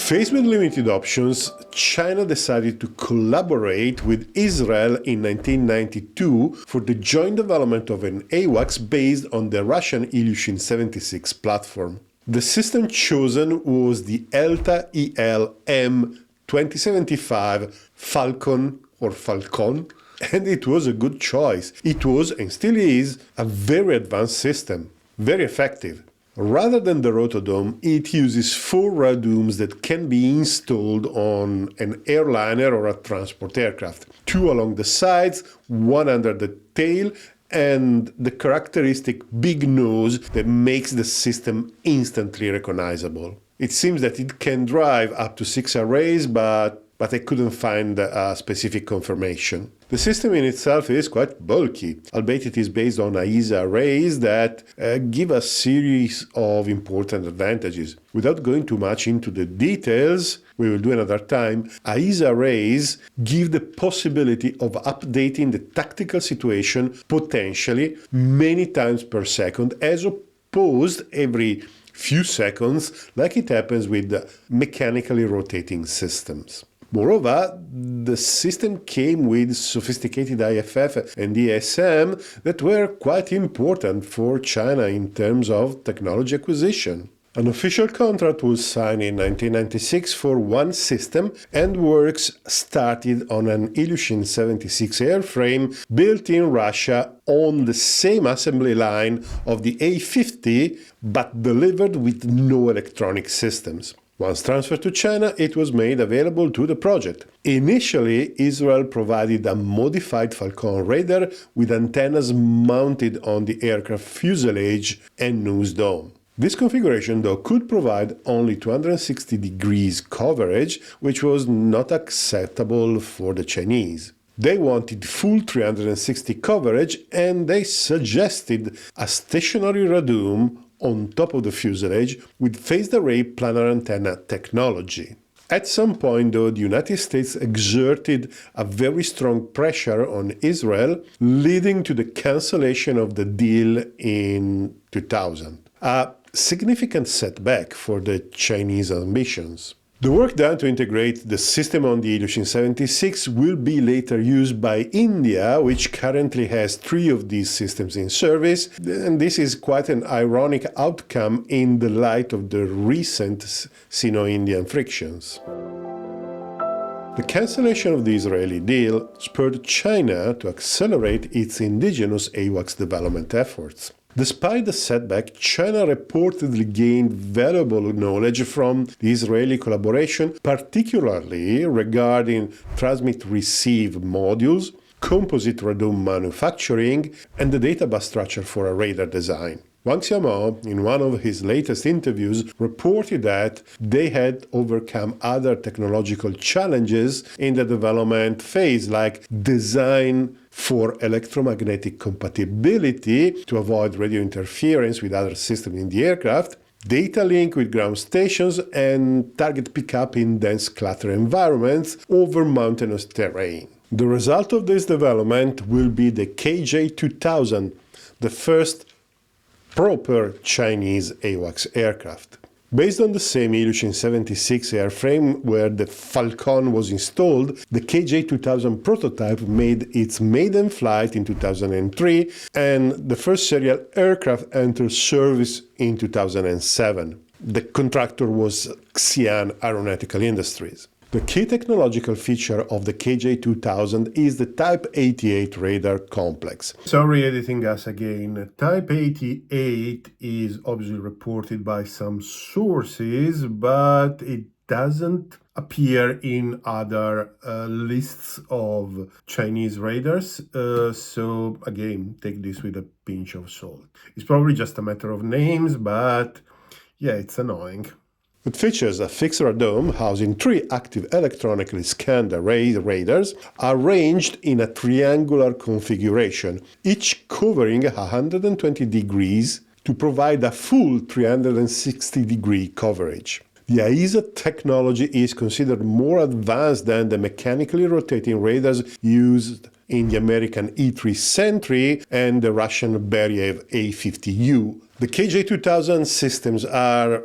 Faced with limited options, China decided to collaborate with Israel in 1992 for the joint development of an AWACS based on the Russian ElaM 76 platform. The system chosen was the ElaM 2075 Falcon or Falcon, and it was a good choice. It was, and still is, a very advanced system, very effective. Rather than the rotodome, it uses 4 radomes that can be installed on an airliner or a transport aircraft. 2 along the sides, 1 under the tail, and the characteristic big nose that makes the system instantly recognizable. It seems that it can drive up to 6 arrays, but I couldn't find a specific confirmation. The system in itself is quite bulky, albeit it is based on AESA arrays that give a series of important advantages. Without going too much into the details, we will do another time, AESA arrays give the possibility of updating the tactical situation potentially many times per second, as opposed every few seconds, like it happens with mechanically rotating systems. Moreover, the system came with sophisticated IFF and ESM that were quite important for China in terms of technology acquisition. An official contract was signed in 1996 for one system, and works started on an ElaM 76 airframe built in Russia on the same assembly line of the A50, but delivered with no electronic systems. Once transferred to China, it was made available to the project. Initially, Israel provided a modified Falcon radar with antennas mounted on the aircraft fuselage and nose dome. This configuration, though, could provide only 260 degrees coverage, which was not acceptable for the Chinese. They wanted full 360 coverage, and they suggested a stationary radome on top of the fuselage with phased array planar antenna technology. At some point, though, the United States exerted a very strong pressure on Israel, leading to the cancellation of the deal in 2000. A significant setback for the Chinese ambitions. The work done to integrate the system on the ElaM 76 will be later used by India, which currently has 3 of these systems in service, and this is quite an ironic outcome in the light of the recent Sino-Indian frictions. The cancellation of the Israeli deal spurred China to accelerate its indigenous AWACS development efforts. Despite the setback, China reportedly gained valuable knowledge from the Israeli collaboration, particularly regarding transmit-receive modules, composite radome manufacturing, and the data bus structure for a radar design. Wang Xiaomao, in one of his latest interviews, reported that they had overcome other technological challenges in the development phase, like design for electromagnetic compatibility to avoid radio interference with other systems in the aircraft, data link with ground stations, and target pickup in dense clutter environments over mountainous terrain. The result of this development will be the KJ-2000, the first proper Chinese AWACS aircraft. Based on the same ElaM 76 airframe where the Falcon was installed, the KJ-2000 prototype made its maiden flight in 2003, and the first serial aircraft entered service in 2007. The contractor was Xi'an Aeronautical Industries. The key technological feature of the KJ-2000 is the Type 88 radar complex. Sorry editing us again. Type 88 is obviously reported by some sources, but it doesn't appear in other lists of Chinese radars. So again, take this with a pinch of salt. It's probably just a matter of names, but yeah, it's annoying. It features a fixed radome housing 3 active electronically scanned array radars arranged in a triangular configuration, each covering 120 degrees to provide a full 360-degree coverage. The AESA technology is considered more advanced than the mechanically rotating radars used in the American E-3 Sentry and the Russian Beriev A50U. The KJ-2000 systems are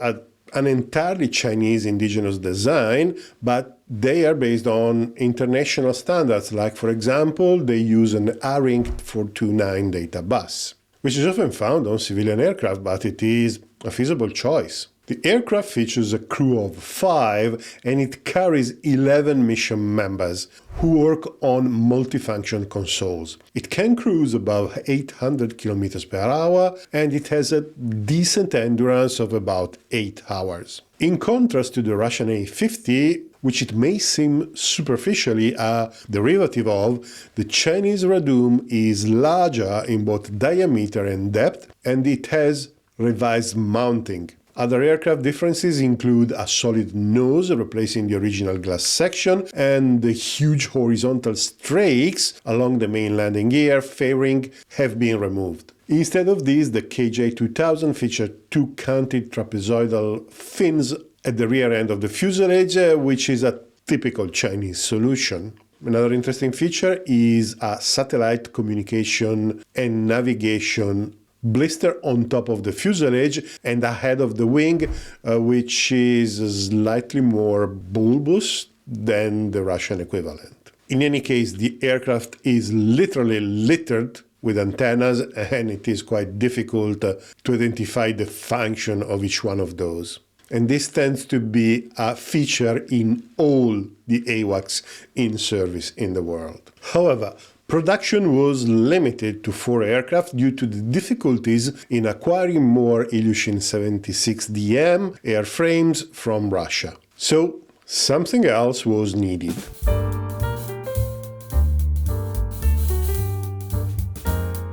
an entirely Chinese indigenous design, but they are based on international standards, like, for example, they use an ARINC 429 data bus, which is often found on civilian aircraft, but it is a feasible choice. The aircraft features a crew of 5 and it carries 11 mission members who work on multifunction consoles. It can cruise above 800 km per hour and it has a decent endurance of about 8 hours. In contrast to the Russian A-50, which it may seem superficially a derivative of, the Chinese Radum is larger in both diameter and depth and it has revised mounting. Other aircraft differences include a solid nose replacing the original glass section and the huge horizontal strakes along the main landing gear fairing have been removed. Instead of these, the KJ-2000 featured 2 canted trapezoidal fins at the rear end of the fuselage, which is a typical Chinese solution. Another interesting feature is a satellite communication and navigation blister on top of the fuselage and ahead of the wing, which is slightly more bulbous than the Russian equivalent. In any case, the aircraft is literally littered with antennas and it is quite difficult to identify the function of each one of those. And this tends to be a feature in all the AWACS in service in the world. However, production was limited to 4 aircraft due to the difficulties in acquiring more Ilyushin 76DM airframes from Russia. So something else was needed.